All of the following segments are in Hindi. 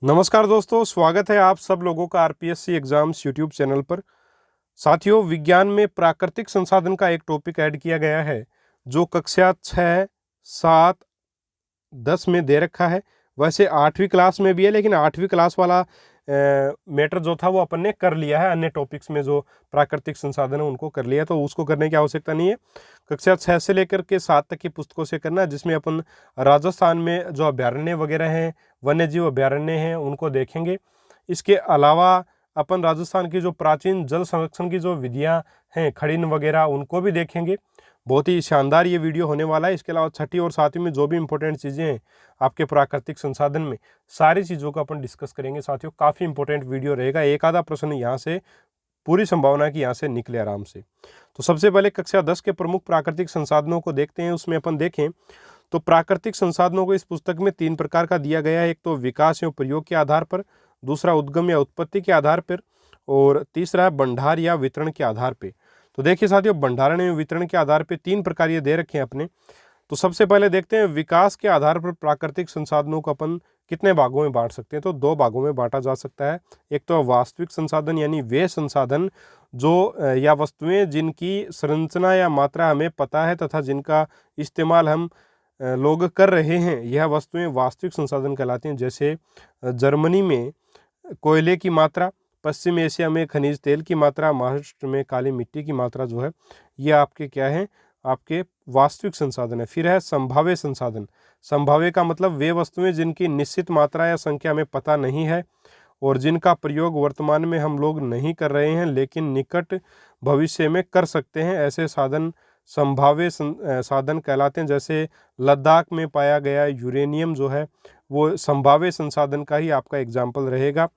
नमस्कार दोस्तों, स्वागत है आप सब लोगों का आरपीएससी एग्जाम्स यूट्यूब चैनल पर। साथियों, विज्ञान में प्राकृतिक संसाधन का एक टॉपिक ऐड किया गया है जो कक्षा 6, 7, 10 में दे रखा है। वैसे 8वीं क्लास में भी है, लेकिन 8वीं क्लास वाला मैटर जो था वो अपन ने कर लिया है। अन्य टॉपिक्स में जो प्राकृतिक संसाधन है उनको कर लिया, तो उसको करने की आवश्यकता नहीं है। कक्षा 6 से लेकर के 7 तक की पुस्तकों से करना है, जिसमें अपन राजस्थान में जो अभ्यारण्य वगैरह हैं, वन्य जीव अभ्यारण्य हैं, उनको देखेंगे। इसके अलावा अपन राजस्थान की जो प्राचीन जल संरक्षण की जो विधियाँ हैं, खड़िन वगैरह, उनको भी देखेंगे। बहुत ही शानदार ये वीडियो होने वाला है। इसके अलावा 6ठी और 7वीं में जो भी इंपॉर्टेंट चीज़ें हैं आपके प्राकृतिक संसाधन में, सारी चीज़ों को अपन डिस्कस करेंगे। साथियों, काफ़ी इंपॉर्टेंट वीडियो रहेगा। एक आधा प्रश्न यहाँ से, पूरी संभावना है कि यहाँ से निकले आराम से। तो सबसे पहले कक्षा 10 के प्रमुख प्राकृतिक संसाधनों को देखते हैं। उसमें अपन देखें तो प्राकृतिक संसाधनों को इस पुस्तक में 3 प्रकार का दिया गया है। एक तो विकास एवं प्रयोग के आधार पर, दूसरा उद्गम या उत्पत्ति के आधार पर, और तीसरा है भंडार या वितरण के आधार पर। तो देखिए साथियों, भंडारण एवं वितरण के आधार पर 3 प्रकार ये दे रखे हैं अपने। तो सबसे पहले देखते हैं विकास के आधार पर प्राकृतिक संसाधनों को अपन कितने भागों में बांट सकते हैं। तो 2 भागों में बांटा जा सकता है। एक तो वास्तविक संसाधन, यानी वे संसाधन जो या वस्तुएं जिनकी संरचना या मात्रा हमें पता है तथा जिनका इस्तेमाल हम लोग कर रहे हैं, यह वस्तुएं वास्तविक संसाधन कहलाती हैं। जैसे जर्मनी में कोयले की मात्रा, पश्चिम एशिया में खनिज तेल की मात्रा, महाराष्ट्र में काली मिट्टी की मात्रा जो है, ये आपके क्या है, आपके वास्तविक संसाधन है। फिर है संभाव्य संसाधन। संभाव्य का मतलब वे वस्तुएं जिनकी निश्चित मात्रा या संख्या हमें पता नहीं है और जिनका प्रयोग वर्तमान में हम लोग नहीं कर रहे हैं, लेकिन निकट भविष्य में कर सकते हैं। ऐसे साधन संभाव्य साधन कहलाते हैं। जैसे लद्दाख में पाया गया यूरेनियम जो है, वो संभाव्य संसाधन का ही आपका एग्जाम्पल रहेगा।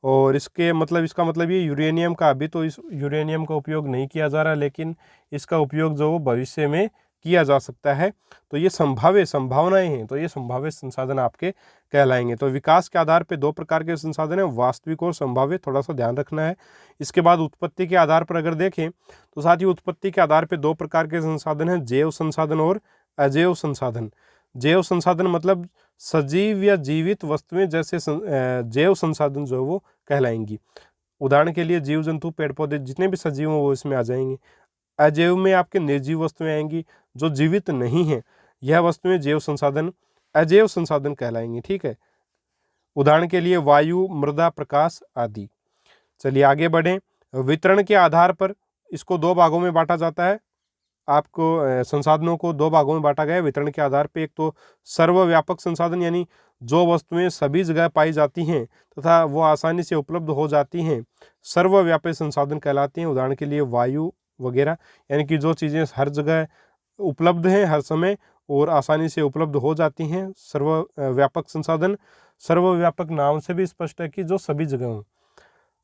और इसका मतलब ये यूरेनियम का, अभी तो इस यूरेनियम का उपयोग नहीं किया जा रहा, लेकिन इसका उपयोग जो भविष्य में किया जा सकता है। तो ये संभावनाएं हैं, तो ये संभाव्य संसाधन आपके कहलाएंगे। तो विकास के आधार पे 2 प्रकार के संसाधन हैं, वास्तविक और संभाव्य, थोड़ा सा ध्यान रखना है। इसके बाद उत्पत्ति के आधार पर अगर देखें तो साथ ही उत्पत्ति के आधार पे 2 प्रकार के संसाधन हैं, जैव संसाधन और अजैव संसाधन। जैव संसाधन मतलब सजीव या जीवित वस्तुएं, जैसे जैव संसाधन जो है वो कहलाएंगी। उदाहरण के लिए जीव जंतु, पेड़ पौधे, जितने भी सजीव हैं वो इसमें आ जाएंगे। अजैव में आपके निर्जीव वस्तुएं आएंगी जो जीवित नहीं हैं, यह वस्तुएं जैव संसाधन, अजैव संसाधन कहलाएंगी। ठीक है, उदाहरण के लिए वायु, मृदा, प्रकाश आदि। चलिए आगे बढ़ें। वितरण के आधार पर इसको 2 भागों में बांटा जाता है। आपको संसाधनों को 2 भागों में बांटा गया है वितरण के आधार पे। एक तो सर्वव्यापक संसाधन, यानी जो वस्तुएं सभी जगह पाई जाती हैं तथा वो आसानी से उपलब्ध हो जाती हैं, सर्वव्यापी संसाधन कहलाती हैं। उदाहरण के लिए वायु वगैरह, यानी कि जो चीज़ें हर जगह उपलब्ध हैं हर समय और आसानी से उपलब्ध हो जाती हैं, सर्वव्यापक संसाधन। सर्वव्यापक नाम से भी स्पष्ट है कि जो सभी जगह हों।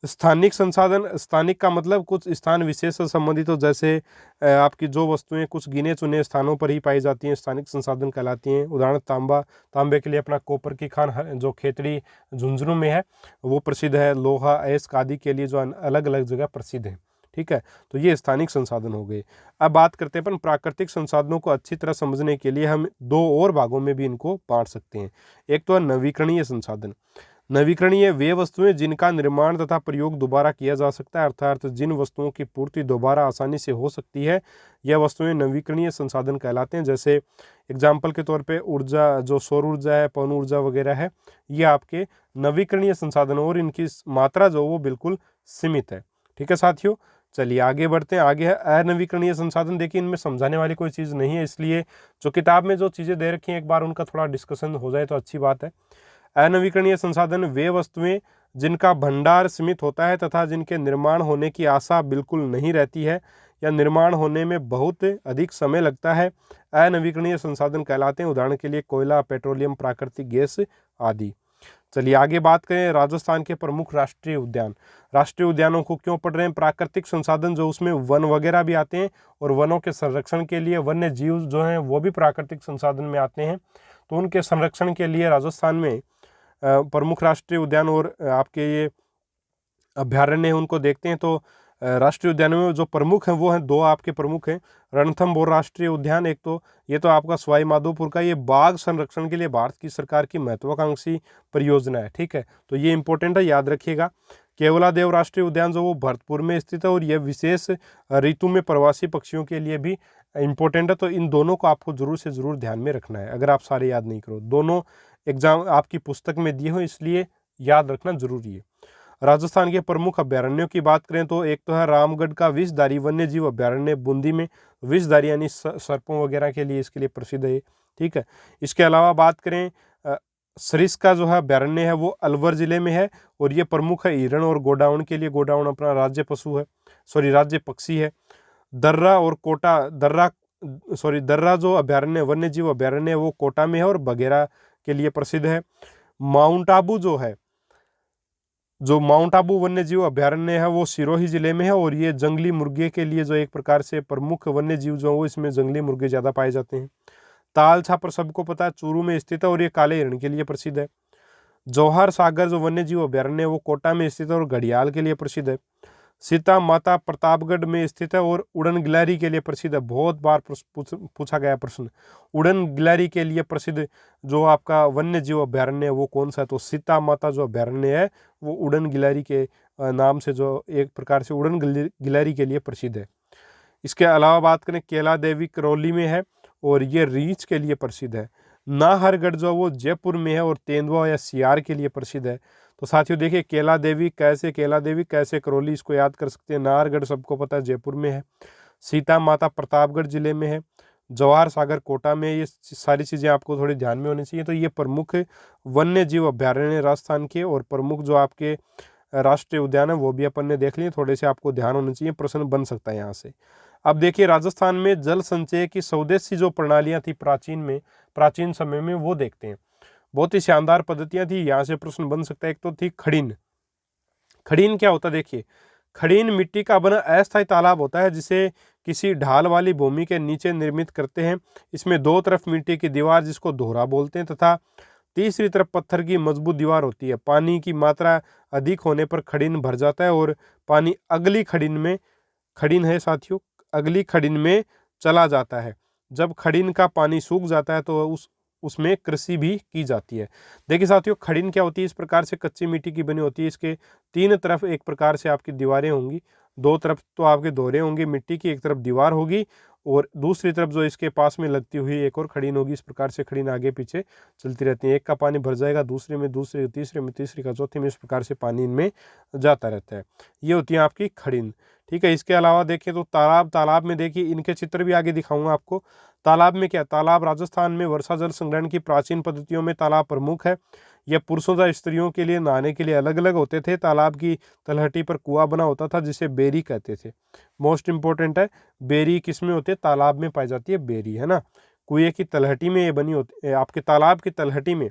स्थानिक संसाधन, स्थानिक का मतलब कुछ स्थान विशेष से संबंधित हो, जैसे आपकी जो वस्तुएं कुछ गिने चुने स्थानों पर ही पाई जाती हैं, स्थानिक संसाधन कहलाती हैं। उदाहरण तांबा, तांबे के लिए अपना कॉपर की खान जो खेतड़ी झुंझुनू में है वो प्रसिद्ध है। लोहा, अयस्क आदि के लिए जो अलग अलग जगह प्रसिद्ध है। ठीक है, तो ये स्थानिक संसाधन हो गए। अब बात करते हैं अपन प्राकृतिक संसाधनों को अच्छी तरह समझने के लिए हम 2 और भागों में भी इनको बांट सकते हैं। एक तो है नवीकरणीय संसाधन। नवीकरणीय वे वस्तुएं जिनका निर्माण तथा प्रयोग दोबारा किया जा सकता है, अर्थात जिन वस्तुओं की पूर्ति दोबारा आसानी से हो सकती है, यह वस्तुएं नवीकरणीय संसाधन कहलाते हैं। जैसे एग्जाम्पल के तौर पे ऊर्जा, जो सौर ऊर्जा है, पवन ऊर्जा वगैरह है, ये आपके नवीकरणीय संसाधन और इनकी मात्रा जो वो बिल्कुल सीमित है। ठीक है साथियों, चलिए आगे बढ़ते हैं। आगे है अनवीकरणीय संसाधन। देखिए, इनमें समझाने वाली कोई चीज़ नहीं है, इसलिए जो किताब में जो चीज़ें दे रखी हैं एक बार उनका थोड़ा डिस्कशन हो जाए तो अच्छी बात है। अनवीकरणीय संसाधन वे वस्तुएं जिनका भंडार सीमित होता है तथा जिनके निर्माण होने की आशा बिल्कुल नहीं रहती है या निर्माण होने में बहुत अधिक समय लगता है, अनवीकरणीय संसाधन कहलाते हैं। उदाहरण के लिए कोयला, पेट्रोलियम, प्राकृतिक गैस आदि। चलिए आगे बात करें राजस्थान के प्रमुख राष्ट्रीय उद्यान। राष्ट्रीय उद्यानों को क्यों पढ़ रहे हैं? प्राकृतिक संसाधन जो उसमें वन वगैरह भी आते हैं और वनों के संरक्षण के लिए वन्य जीव जो हैं वो भी प्राकृतिक संसाधन में आते हैं। तो उनके संरक्षण के लिए राजस्थान में प्रमुख राष्ट्रीय उद्यान और आपके ये अभ्यारण्य हैं, उनको देखते हैं। तो राष्ट्रीय उद्यानों में जो प्रमुख हैं वो हैं, दो आपके प्रमुख हैं, रणथंभौर राष्ट्रीय उद्यान एक, तो ये तो आपका सवाई माधोपुर का, ये बाघ संरक्षण के लिए भारत की सरकार की महत्वाकांक्षी परियोजना है। ठीक है, तो ये इंपॉर्टेंट है, याद रखिएगा। केवलादेव राष्ट्रीय उद्यान जो वो भरतपुर में स्थित है और यह विशेष ऋतु में प्रवासी पक्षियों के लिए भी इंपॉर्टेंट है। तो इन दोनों को आपको जरूर से जरूर ध्यान में रखना है, अगर आप सारे याद नहीं करो। दोनों एग्जाम आपकी पुस्तक में दिए हो, इसलिए याद रखना जरूरी है। राजस्थान के प्रमुख अभ्यारण्यों की बात करें तो एक तो है रामगढ़ का विषधारी वन्य जीव अभ्यारण्य, बूंदी में विषधारी यानी सर्पों वगैरह के लिए इसके लिए प्रसिद्ध है। ठीक है, इसके अलावा बात करें सरिस्का जो है अभ्यारण्य है वो अलवर जिले में है और ये प्रमुख है हिरण और गोडाउन के लिए। गोडाउन अपना राज्य पशु है, राज्य पक्षी है। दर्रा और कोटा, दर्रा जो अभ्यारण्य वन्य जीव अभ्यारण्य है वो कोटा में है और बघेरा के लिए प्रसिद्ध है। माउंट आबू जो है, जो माउंट आबू वन्य जीव अभ्यारण्य है वो सिरोही जिले में है और ये जंगली मुर्गे के लिए जो एक प्रकार से प्रमुख वन्य जीव जो है वो इसमें जंगली मुर्गे ज्यादा पाए जाते हैं। ताल छापर सबको पता है चूरू में स्थित है और ये काले हिरण के लिए प्रसिद्ध है। जौहर सागर जो वन्य जीव अभ्यारण्य है वो कोटा में स्थित है और घड़ियाल के लिए प्रसिद्ध है। सीता माता प्रतापगढ़ में स्थित है और उड़न गिलहरी के लिए प्रसिद्ध है। बहुत बार पूछा गया प्रश्न, उड़न गिलहरी के लिए प्रसिद्ध जो आपका वन्य जीव अभ्यारण्य है वो कौन सा है, तो सीता माता जो अभ्यारण्य है वो उड़न गिलहरी के नाम से जो एक प्रकार से उड़न गिलहरी के लिए प्रसिद्ध है। इसके अलावा बात करें केला देवी करौली में है और ये रीछ के लिए प्रसिद्ध है। नाहरगढ़ जो वो जयपुर में है और तेंदुआ या सियार के लिए प्रसिद्ध है। तो साथियों देखिए केला देवी कैसे करौली, इसको याद कर सकते हैं। नाहरगढ़ सबको पता है जयपुर में है। सीता माता प्रतापगढ़ जिले में है। जवाहर सागर कोटा में। ये सारी चीज़ें आपको थोड़ी ध्यान में होनी चाहिए। तो ये प्रमुख वन्य जीव अभ्यारण्य राजस्थान के और प्रमुख जो आपके राष्ट्रीय उद्यान है वो भी अपन ने देख लिए, थोड़े से आपको ध्यान होने चाहिए, प्रश्न बन सकता है यहाँ से। अब देखिए राजस्थान में जल संचय की स्वदेशी जो प्रणालियां थी प्राचीन समय में वो देखते हैं। बहुत ही शानदार पद्धतियां थी, यहाँ से प्रश्न बन सकता है। एक तो थी खड़ीन। खड़ीन क्या होता है देखिए, खड़ीन मिट्टी का बना अस्थायी तालाब होता है जिसे किसी ढाल वाली भूमि के नीचे निर्मित करते हैं। इसमें दो तरफ मिट्टी की दीवार जिसको दोहरा बोलते हैं तथा तीसरी तरफ पत्थर की मजबूत दीवार होती है। पानी की मात्रा अधिक होने पर खड़ीन भर जाता है और पानी अगली खड़ीन में चला जाता है। जब खड़ीन का पानी सूख जाता है तो उसमें कृषि भी की जाती है। देखिए साथियों खड़ीन क्या होती है, इस प्रकार से कच्ची मिट्टी की बनी होती है। इसके तीन तरफ एक प्रकार से आपकी दीवारें होंगी, दो तरफ तो आपके दोहरे होंगे मिट्टी की, एक तरफ दीवार होगी और दूसरी तरफ जो इसके पास में लगती हुई एक और खड़ीन होगी। इस प्रकार से खड़ीन आगे पीछे चलती रहती है। एक का पानी भर जाएगा, दूसरे में तीसरे में तीसरी का चौथे में, इस प्रकार से पानी इनमें जाता रहता है। ये होती है आपकी खड़ीन। ठीक है, इसके अलावा देखें तो तालाब में देखिए इनके चित्र भी आगे दिखाऊंगा आपको। तालाब में क्या, तालाब राजस्थान में वर्षा जल संग्रहण की प्राचीन पद्धतियों में तालाब प्रमुख है। यह पुरुषों तथा स्त्रियों के लिए नहाने के लिए अलग अलग होते थे। तालाब की तलहटी पर कुआं बना होता था जिसे बेरी कहते थे। मोस्ट इंपॉर्टेंट है, बेरी किस में होती है, तालाब में पाई जाती है बेरी, है ना। कुएं की तलहटी में ये बनी होती है, आपके तालाब की तलहटी में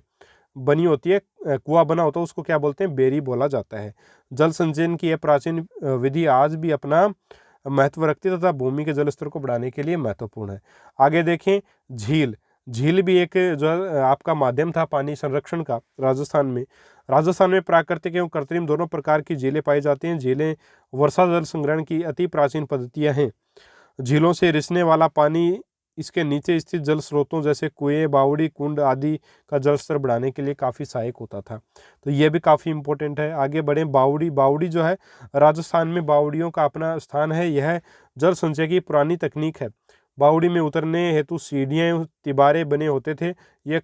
बनी होती है, कुआं बना होता है, उसको क्या बोलते हैं, बेरी बोला जाता है। जल संचयन की यह प्राचीन विधि आज भी अपना महत्व रखती है तथा भूमि के जल स्तर को बढ़ाने के लिए महत्वपूर्ण है। आगे देखें झील भी एक जो है आपका माध्यम था पानी संरक्षण का राजस्थान में प्राकृतिक एवं कृत्रिम दोनों प्रकार की झीलें पाई जाती हैं। झीलें वर्षा जल संग्रहण की अति प्राचीन पद्धतियां हैं। झीलों से रिसने वाला पानी इसके नीचे स्थित जल स्रोतों जैसे कुएं, बावड़ी, कुंड आदि का जल स्तर बढ़ाने के लिए काफ़ी सहायक होता था। तो ये भी काफ़ी इंपॉर्टेंट है। आगे बढ़े, बावड़ी जो है राजस्थान में बावड़ियों का अपना स्थान है। यह जल संचय की पुरानी तकनीक है। बावड़ी में उतरने हेतु सीढ़ियाँ, तिबारे बने होते थे। यह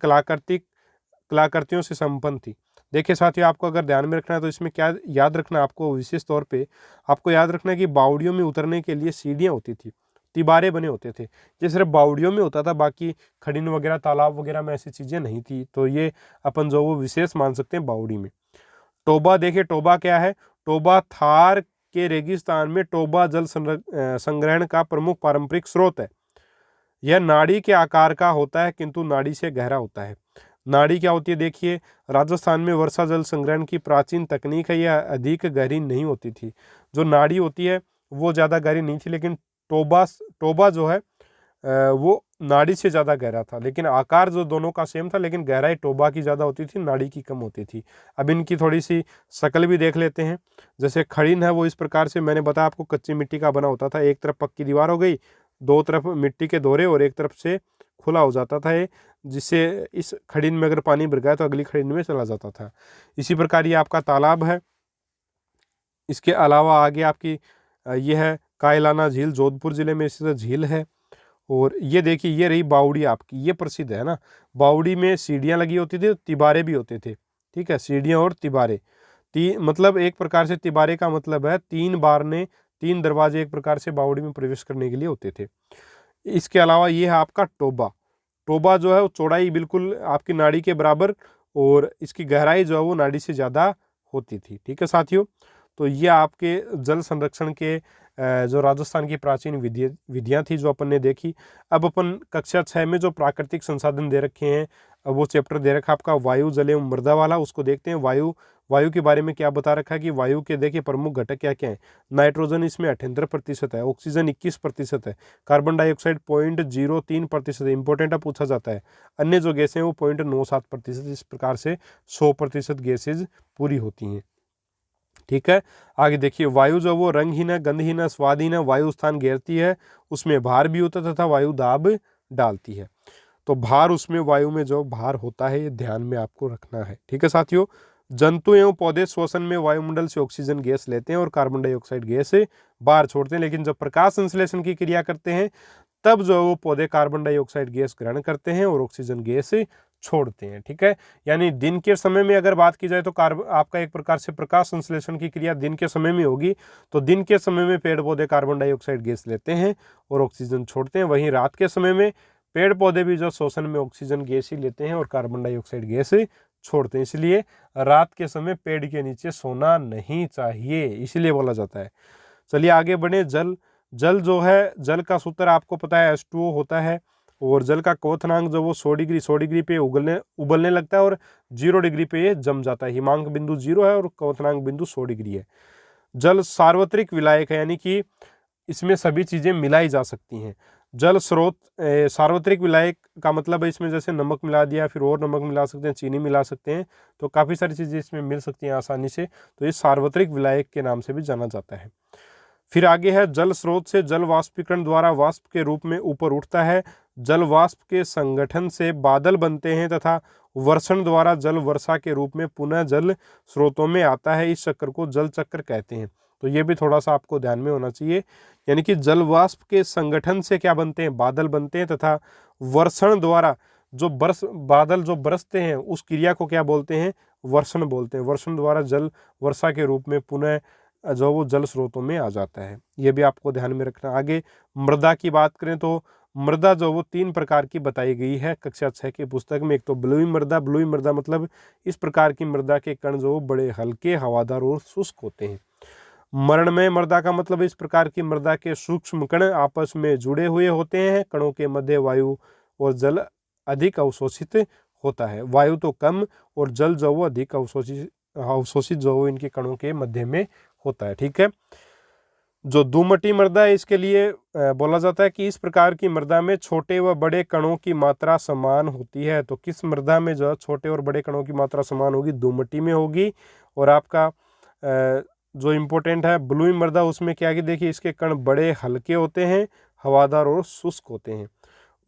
कलाकृतियों से संपन्न थी। देखिए साथियों आपको अगर ध्यान में रखना है तो इसमें क्या याद रखना है आपको, विशेष तौर पे आपको याद रखना है कि बावड़ियों में उतरने के लिए सीढ़ियाँ होती थी, तिबारे बने होते थे। ये सिर्फ बावड़ियों में होता था, बाकी खड़ीन वगैरह तालाब वगैरह में ऐसी चीज़ें नहीं थी। तो ये अपन जो वो विशेष मान सकते हैं बावड़ी में। टोबा देखिए, टोबा क्या है, टोबा थार के रेगिस्तान में टोबा जल संग्रहण का प्रमुख पारंपरिक स्रोत है। यह नाड़ी के आकार का होता है किंतु नाड़ी से गहरा होता है। नाड़ी क्या होती है देखिए, राजस्थान में वर्षा जल संग्रहण की प्राचीन तकनीक है। यह अधिक गहरी नहीं होती थी। जो नाड़ी होती है वो ज़्यादा गहरी नहीं थी, लेकिन टोबा जो है वो नाड़ी से ज़्यादा गहरा था, लेकिन आकार जो दोनों का सेम था, लेकिन गहराई टोबा की ज़्यादा होती थी, नाड़ी की कम होती थी। अब इनकी थोड़ी सी शक्ल भी देख लेते हैं। जैसे खड़ीन है वो इस प्रकार से, मैंने बताया आपको, कच्ची मिट्टी का बना होता था। एक तरफ पक्की दीवार हो गई, दो तरफ मिट्टी के दोहरे और एक तरफ से खुला हो जाता था ये, जिससे इस खड़ीन में अगर पानी भर गया तो अगली खड़ीन में चला जाता था। इसी प्रकार ये आपका तालाब है। इसके अलावा आगे आपकी ये है कायलाना झील, जोधपुर जिले में स्थित झील है। और ये देखिए, ये रही बावड़ी आपकी, ये प्रसिद्ध है ना। बावड़ी में सीढ़ियाँ लगी होती थी, तिबारे भी होते थे। ठीक है, सीढ़ियाँ और तिबारे, मतलब एक प्रकार से तिबारे का मतलब है 3 बारने, 3 दरवाजे एक प्रकार से बावड़ी में प्रवेश करने के लिए होते थे। इसके अलावा ये है आपका टोबा। टोबा जो है वो चौड़ाई बिल्कुल आपकी नाड़ी के बराबर, और इसकी गहराई जो है वो नाड़ी से ज़्यादा होती थी। ठीक है साथियों, तो ये आपके जल संरक्षण के जो राजस्थान की प्राचीन विधियाँ थी जो अपन ने देखी। अब अपन कक्षा 6 में जो प्राकृतिक संसाधन दे रखे हैं, अब वो चैप्टर दे रखा आपका वायु, जल एवं मृदा वाला, उसको देखते हैं। वायु के बारे में क्या बता रखा है कि वायु के देखिए प्रमुख घटक क्या क्या है। नाइट्रोजन इसमें 78% है, ऑक्सीजन 21% है, कार्बन डाइऑक्साइड 0.03% है, इंपॉर्टेंट है, पूछा जाता है। अन्य जो गैसें हैं वो 0.97%। इस प्रकार से 100% गैसेज पूरी होती हैं। ठीक है, आगे देखिए, वायु जो वो रंगहीन है, गंधहीन है, स्वादहीन है, वायु स्थान घेरती है, उसमें भार भी होता तथा वायु दाब डालती है। तो भार, उसमें वायु में जो भार होता है, ये ध्यान में आपको रखना है। ठीक है साथियों, जंतु एवं पौधे श्वसन में वायुमंडल से ऑक्सीजन गैस लेते हैं और कार्बन डाइऑक्साइड गैस बाहर छोड़ते हैं, लेकिन जब प्रकाश संश्लेषण की क्रिया करते हैं तब जो वो पौधे कार्बन डाइऑक्साइड गैस ग्रहण करते हैं और ऑक्सीजन गैस छोड़ते हैं। ठीक है, यानी दिन के समय में अगर बात की जाए तो आपका एक प्रकार से प्रकाश संश्लेषण की क्रिया दिन के समय में होगी, तो दिन के समय में पेड़ पौधे कार्बन डाइऑक्साइड गैस लेते हैं और ऑक्सीजन छोड़ते हैं। वहीं रात के समय में पेड़ पौधे भी जो श्वसन में ऑक्सीजन गैस ही लेते हैं और कार्बन डाइऑक्साइड गैस छोड़ते हैं। इसलिए रात के समय पेड़ के नीचे सोना नहीं चाहिए, इसलिए बोला जाता है। चलिए आगे बढ़े। जल जो है, जल का सूत्र आपको पता है, H2O होता है। और जल का क्वथनांक जो वो 100 डिग्री पे उबलने लगता है और 0 डिग्री पे ये जम जाता है। हिमांक बिंदु 0 है और क्वथनांक बिंदु 100 डिग्री है। जल सार्वत्रिक विलायक है, यानी कि इसमें सभी चीज़ें मिलाई जा सकती हैं। जल स्रोत सार्वत्रिक विलायक का मतलब है इसमें जैसे नमक मिला दिया, फिर और नमक मिला सकते हैं, चीनी मिला सकते हैं, तो काफ़ी सारी चीज़ें इसमें मिल सकती हैं आसानी से, तो ये सार्वत्रिक विलायक के नाम से भी जाना जाता है। फिर आगे है, जल स्रोत से जल वाष्पीकरण द्वारा वाष्प के रूप में ऊपर उठता है। जल वाष्प के संगठन से बादल बनते हैं तथा वर्षण द्वारा जल वर्षा के रूप में पुनः जल स्रोतों में आता है। इस चक्र को जल चक्र कहते हैं। तो ये भी थोड़ा सा आपको ध्यान में होना चाहिए, यानी कि जल वाष्प के संगठन से क्या बनते हैं, बादल बनते हैं, तथा वर्षण द्वारा जो बादल जो बरसते हैं उस क्रिया को क्या बोलते हैं, वर्षण बोलते हैं। वर्षण द्वारा जल वर्षा के रूप में पुनः जो वो जल स्रोतों में आ जाता है, ये भी आपको ध्यान में रखना। आगे मृदा की बात करें तो मृदा जो वो 3 प्रकार की बताई गई है कक्षा 6 की पुस्तक में। एक तो बलुई मृदा मतलब इस प्रकार की मृदा के कण जो बड़े हल्के, हवादार और शुष्क होते हैं। मरणमय मृदा का मतलब इस प्रकार की मृदा के सूक्ष्म कण आपस में जुड़े हुए होते हैं। कणों के मध्य वायु और जल अधिक अवशोषित होता है। वायु तो कम और जल जो वो अधिक अवशोषित जो वो इनके कणों के मध्य में होता है। ठीक है, जो दुमटी मृदा है इसके लिए बोला जाता है कि इस प्रकार की मृदा में छोटे व बड़े कणों की मात्रा समान होती है। तो किस मृदा में जो छोटे और बड़े कणों की मात्रा समान होगी, दुमटी में होगी। और आपका जो इम्पोर्टेंट है बलुई मृदा, उसमें क्या कि देखिए इसके कण बड़े हल्के होते हैं, हवादार और शुष्क होते हैं।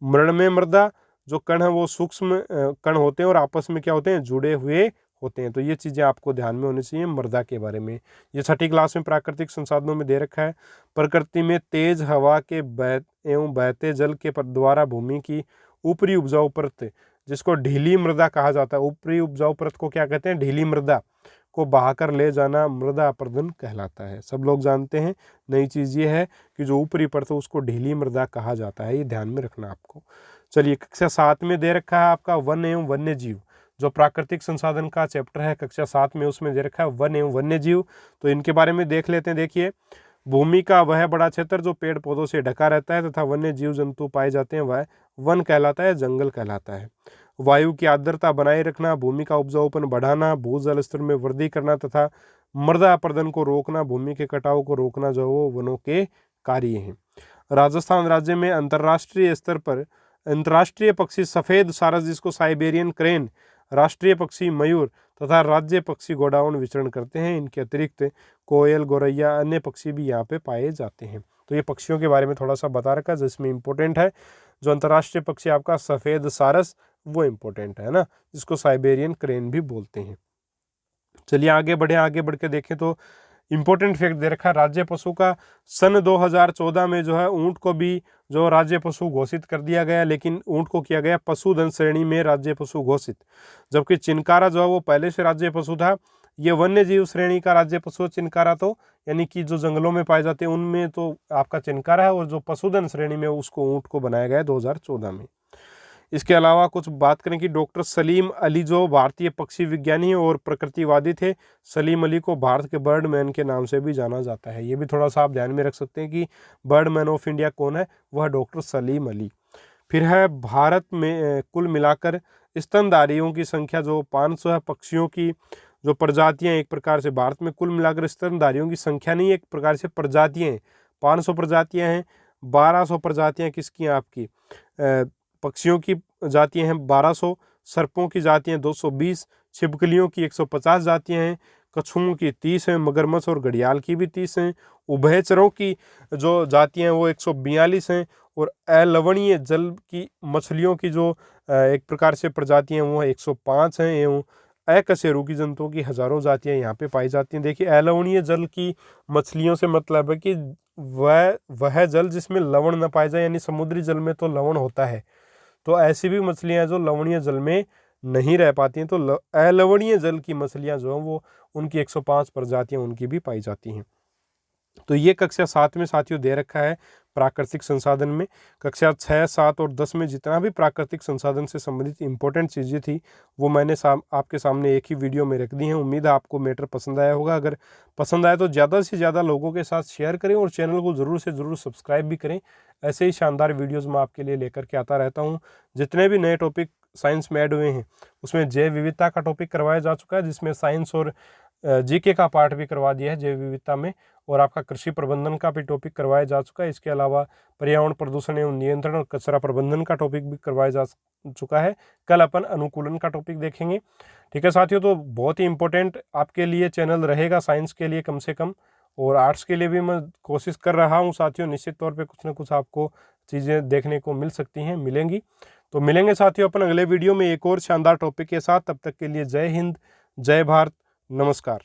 मृणमय मृदा जो कण है वो सूक्ष्म कण होते हैं और आपस में क्या होते हैं, जुड़े हुए होते हैं। तो ये चीज़ें आपको ध्यान में होनी चाहिए मृदा के बारे में। ये 6ठी क्लास में प्राकृतिक संसाधनों में दे रखा है। प्रकृति में तेज हवा के बहते जल के द्वारा भूमि की ऊपरी उपजाऊ परत, जिसको ढीली मृदा कहा जाता है, ऊपरी उपजाऊ परत को क्या कहते हैं, ढीली मृदा को बहाकर ले जाना मृदा अपरदन कहलाता है। सब लोग जानते हैं। नई चीज़ ये है कि जो ऊपरी परत है उसको ढीली मृदा कहा जाता है, ये ध्यान में रखना आपको। चलिए, कक्षा 7 में दे रखा है आपका वन एवं वन्य जीव, जो प्राकृतिक संसाधन का चैप्टर है कक्षा 7 में, उसमें दे रखा है वन एवं वन्य जीव। तो इनके बारे में देख लेते हैं। देखिए, भूमि का वह बड़ा क्षेत्र जो पेड़ पौधों से ढका रहता है तथा वन्य जीव जंतु पाए जाते हैं वह वन कहलाता है, जंगल कहलाता है। वायु की आर्द्रता बनाए रखना, भूमि का उपजाऊपन बढ़ाना, भूजल स्तर में वृद्धि करना तथा मृदा अपरदन को रोकना, भूमि के कटाव को रोकना जो वो वनों के कार्य हैं। राजस्थान राज्य में अंतर्राष्ट्रीय स्तर पर अंतर्राष्ट्रीय पक्षी सफ़ेद सारस जिसको साइबेरियन क्रेन, राष्ट्रीय पक्षी मयूर तथा राज्य पक्षी गोडाउन विचरण करते हैं। इनके अतिरिक्त कोयल, गौरैया, अन्य पक्षी भी यहाँ पे पाए जाते हैं। तो ये पक्षियों के बारे में थोड़ा सा बता रखा है, जिसमें इम्पोर्टेंट है जो अंतर्राष्ट्रीय पक्षी आपका सफ़ेद सारस वो इम्पोर्टेंट है ना, जिसको साइबेरियन क्रेन भी बोलते हैं। चलिए आगे बढ़े, आगे बढ़ के देखें तो इम्पोर्टेंट फैक्ट दे रखा है राज्य पशु का। सन 2014 में जो है ऊंट को भी जो राज्य पशु घोषित कर दिया गया, लेकिन ऊंट को किया गया पशुधन श्रेणी में राज्य पशु घोषित, जबकि चिनकारा जो है वो पहले से राज्य पशु था। ये वन्य जीव श्रेणी का राज्य पशु है चिनकारा, तो यानी कि जो जंगलों में पाए जाते हैं उनमें तो आपका चिनकारा है, और जो पशुधन श्रेणी में उसको ऊंट को बनाया गया है 2014 में। इसके अलावा कुछ बात करें कि डॉक्टर सलीम अली जो भारतीय पक्षी विज्ञानी और प्रकृतिवादी थे, सलीम अली को भारत के बर्डमैन के नाम से भी जाना जाता है। ये भी थोड़ा सा आप ध्यान में रख सकते हैं कि बर्डमैन ऑफ इंडिया कौन है, वह डॉक्टर सलीम अली। फिर है भारत में कुल मिलाकर स्तनधारियों की संख्या जो 500 है। पक्षियों की जो प्रजातियां, एक प्रकार से भारत में कुल मिलाकर स्तनधारियों की संख्या नहीं, एक प्रकार से प्रजातियां हैं। 500 प्रजातियां हैं, 1200 प्रजातियां किसकी हैं आपकी पक्षियों की जातियां हैं 1200, सर्पों की जातियां 220, छिपकलियों की 150 जातियां हैं, कछुओं की 30 हैं, मगरमच्छ और घड़ियाल की भी 30 हैं, उभयचरों की जो जातियां हैं वो 142 हैं, और अलवणीय जल की मछलियों की जो एक प्रकार से प्रजातियां हैं वो 105 हैं, एवं अकशेरुकी जंतुओं की हजारों जातियां यहाँ पे पाई जाती हैं। देखिए अलवणीय जल की मछलियों से मतलब है कि वह जल जिसमें लवण न पाया जाए, यानी समुद्री जल में तो लवण होता है, तो ऐसी भी मछलियां जो लवणीय जल में नहीं रह पाती हैं, तो अलवणीय जल की मछलियां जो हैं वो उनकी 105 प्रजातियां उनकी भी पाई जाती हैं। तो ये कक्षा 7 में साथियों दे रखा है प्राकृतिक संसाधन में। कक्षा 6, 7 और 10 में जितना भी प्राकृतिक संसाधन से संबंधित इंपॉर्टेंट चीज़ें थी वो मैंने आपके सामने एक ही वीडियो में रख दी हैं। उम्मीद है आपको मैटर पसंद आया होगा। अगर पसंद आए तो ज़्यादा से ज़्यादा लोगों के साथ शेयर करें और चैनल को ज़रूर से ज़रूर सब्सक्राइब भी करें। ऐसे ही शानदार वीडियोज़ मैं आपके लिए लेकर के आता रहता हूँ। जितने भी नए टॉपिक साइंस में ऐड हुए हैं उसमें जैव विविधता का टॉपिक करवाया जा चुका है, जिसमें साइंस और जीके का पार्ट भी करवा दिया है जैव विविधता में, और आपका कृषि प्रबंधन का भी टॉपिक करवाया जा चुका है। इसके अलावा पर्यावरण प्रदूषण एवं नियंत्रण और कचरा प्रबंधन का टॉपिक भी करवाया जा चुका है। कल अपन अनुकूलन का टॉपिक देखेंगे। ठीक है साथियों, तो बहुत ही इंपॉर्टेंट आपके लिए चैनल रहेगा साइंस के लिए कम से कम, और आर्ट्स के लिए भी मैं कोशिश कर रहा हूँ साथियों। निश्चित तौर पर कुछ ना कुछ आपको चीज़ें देखने को मिल सकती हैं, मिलेंगी। तो मिलेंगे साथियों अपन अगले वीडियो में एक और शानदार टॉपिक के साथ। तब तक के लिए जय हिंद, जय भारत, नमस्कार।